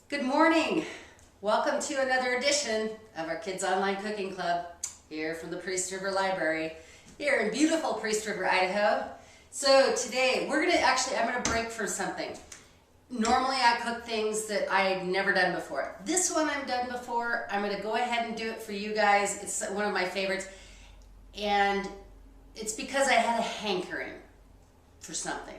Good morning. Welcome to another edition of our Kids Online Cooking Club here from the Priest River Library here in beautiful Priest River, Idaho. So today I'm gonna break from something. Normally I cook things that I've never done before. This one I've done before. I'm gonna go ahead and do it for you guys. It's one of my favorites, and it's because I had a hankering for something.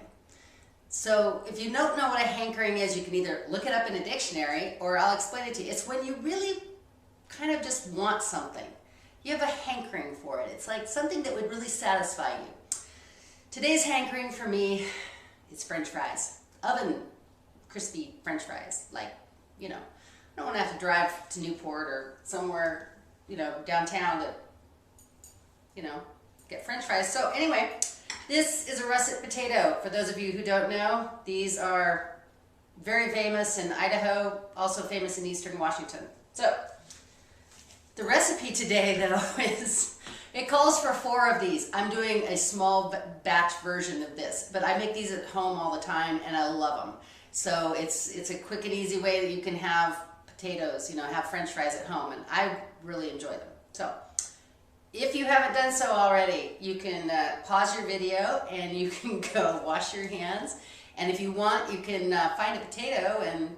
So if you don't know what a hankering is, you can either look it up in a dictionary or I'll explain it to you. It's when you really kind of just want something. You have a hankering for it. It's like something that would really satisfy you. Today's hankering for me is French fries. Oven crispy French fries. Like, I don't want to have to drive to Newport or somewhere, downtown to, get French fries. So anyway, this is a russet potato. For those of you who don't know, these are very famous in Idaho, also famous in eastern Washington. So, the recipe today though it calls for 4 of these. I'm doing a small batch version of this, but I make these at home all the time and I love them. So it's a quick and easy way that you can have potatoes, have French fries at home, and I really enjoy them. So, if you haven't done so already, you can pause your video and you can go wash your hands. And if you want, you can find a potato and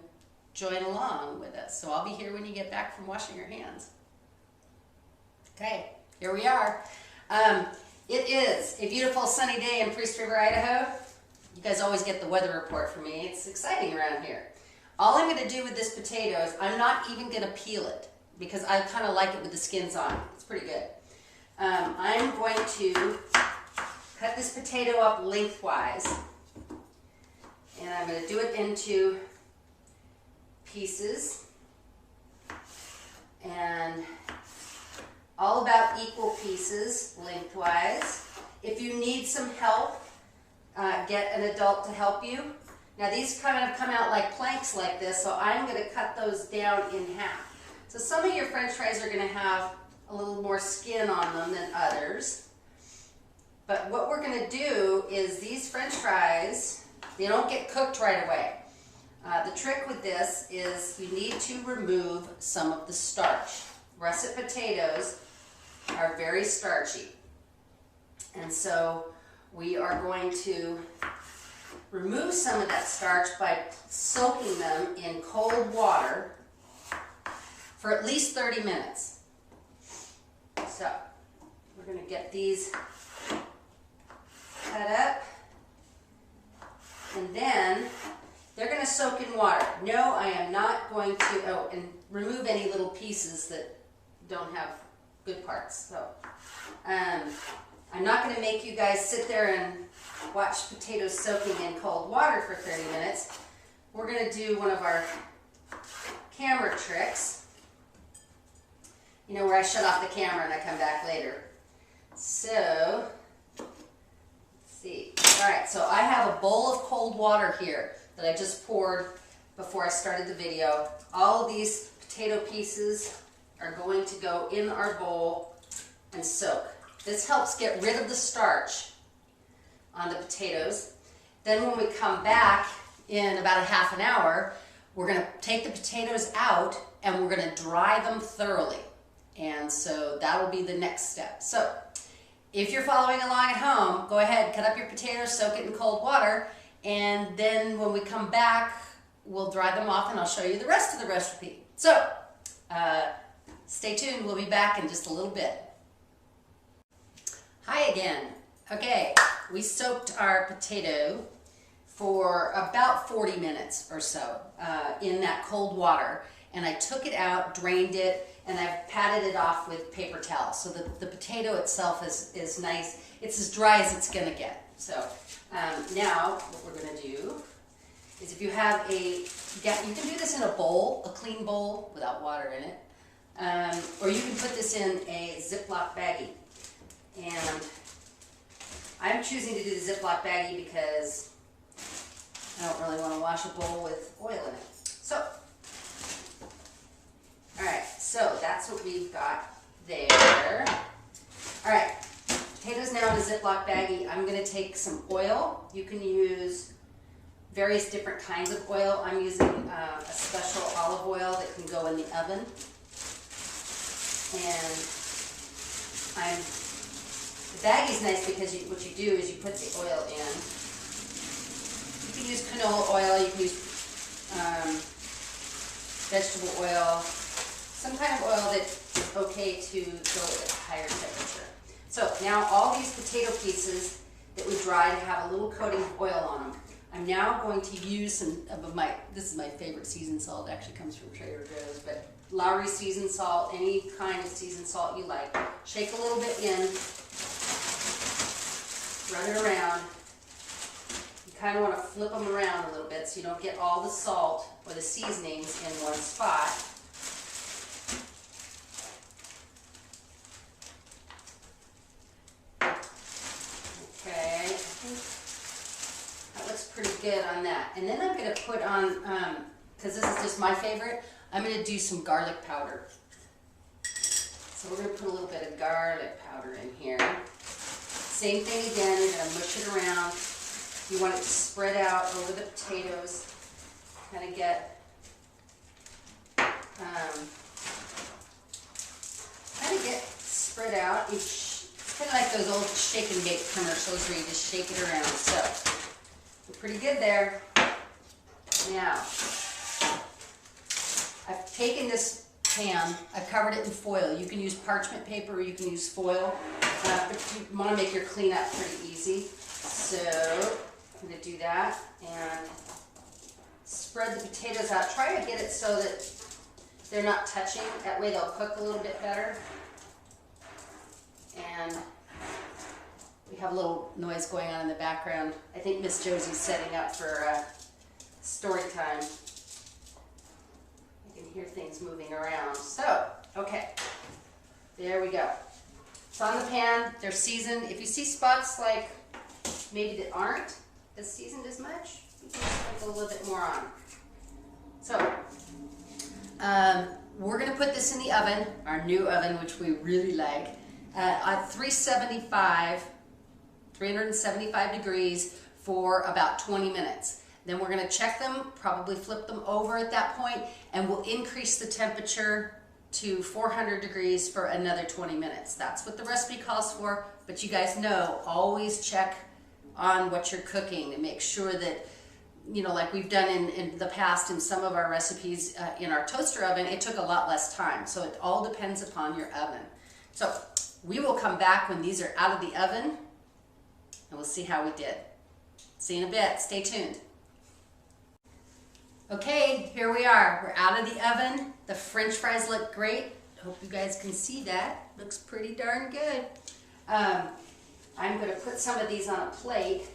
join along with us. So I'll be here when you get back from washing your hands. Okay, here we are. It is a beautiful sunny day in Priest River, Idaho. You guys always get the weather report from me. It's exciting around here. All I'm going to do with this potato is I'm not even going to peel it because I kind of like it with the skins on. It's pretty good. I'm going to cut this potato up lengthwise, and I'm going to do it into pieces, and all about equal pieces lengthwise. If you need some help, get an adult to help you. Now these kind of come out like planks like this, so I'm going to cut those down in half. So some of your French fries are going to have a little more skin on them than others. But what we're going to do is these French fries, they don't get cooked right away. The trick with this is you need to remove some of the starch. Russet potatoes are very starchy. And so we are going to remove some of that starch by soaking them in cold water for at least 30 minutes. So, we're going to get these cut up, and then they're going to soak in water. No, I am not going to, and remove any little pieces that don't have good parts. So, I'm not going to make you guys sit there and watch potatoes soaking in cold water for 30 minutes. We're going to do one of our camera tricks. Where I shut off the camera and I come back later. So, let's see. Alright, so I have a bowl of cold water here that I just poured before I started the video. All of these potato pieces are going to go in our bowl and soak. This helps get rid of the starch on the potatoes. Then when we come back in about a half an hour, we're going to take the potatoes out and we're going to dry them thoroughly. And so that will be the next step. So if you're following along at home, go ahead, cut up your potatoes, soak it in cold water, and then when we come back, we'll dry them off and I'll show you the rest of the recipe. So stay tuned, we'll be back in just a little bit. Hi again. Okay, we soaked our potato for about 40 minutes or so in that cold water, and I took it out, drained it, and I've patted it off with paper towel so that the potato itself is nice. It's as dry as it's gonna get. So now what we're gonna do is, if you have you can do this in a bowl, a clean bowl without water in it, or you can put this in a Ziploc baggie. And I'm choosing to do the Ziploc baggie because I don't really want to wash a bowl with oil in it. So, alright, so that's what we've got there. Alright, potatoes now in a Ziploc baggie. I'm going to take some oil. You can use various different kinds of oil. I'm using a special olive oil that can go in the oven. And the baggie's nice because what you do is you put the oil in. You can use canola oil, you can use vegetable oil, some kind of oil that is okay to go at a higher temperature. So now all these potato pieces that we dried have a little coating of oil on them. I'm now going to use some of this is my favorite seasoned salt, it actually comes from Trader Joe's, but Lowry seasoned salt, any kind of seasoned salt you like. Shake a little bit in, run it around. You kind of want to flip them around a little bit so you don't get all the salt or the seasonings in one spot. Okay, I think that looks pretty good on that. And then I'm going to put on, because this is just my favorite, I'm going to do some garlic powder. So we're going to put a little bit of garlic powder in here. Same thing again, you're going to mush it around. You want it to spread out over the potatoes. Kind of get spread out. It's kind of like those old shake and bake commercials where you just shake it around. So we're pretty good there. Now, I've taken this pan, I've covered it in foil. You can use parchment paper or you can use foil, but you want to make your cleanup pretty easy. So I'm going to do that and spread the potatoes out. Try to get it so that they're not touching. That way they'll cook a little bit better. And we have a little noise going on in the background. I think Miss Josie's setting up for story time. You can hear things moving around. So, okay, there we go. It's on the pan, they're seasoned. If you see spots like maybe that aren't as seasoned as much, you can sprinkle a little bit more on. So, we're going to put this in the oven, our new oven, which we really like, at 375 degrees for about 20 minutes. Then we're going to check them, probably flip them over at that point, and we'll increase the temperature to 400 degrees for another 20 minutes. That's what the recipe calls for, but you guys know, always check on what you're cooking and make sure that, you know, like we've done in the past in some of our recipes in our toaster oven, it took a lot less time. So it all depends upon your oven. So we will come back when these are out of the oven and we'll see how we did. See you in a bit. Stay tuned. Okay, here we are. We're out of the oven. The French fries look great. Hope you guys can see that. Looks pretty darn good. I'm going to put some of these on a plate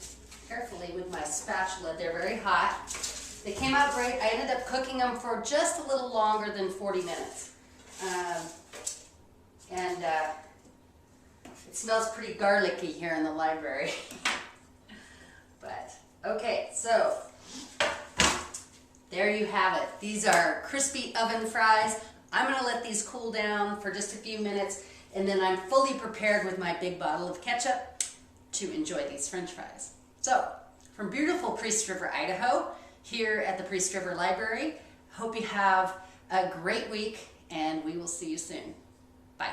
carefully with my spatula. They're very hot. They came out great. I ended up cooking them for just a little longer than 40 minutes. It smells pretty garlicky here in the library. But, okay, so there you have it. These are crispy oven fries. I'm going to let these cool down for just a few minutes, and then I'm fully prepared with my big bottle of ketchup to enjoy these French fries. So, from beautiful Priest River, Idaho, here at the Priest River Library, hope you have a great week, and we will see you soon. Bye.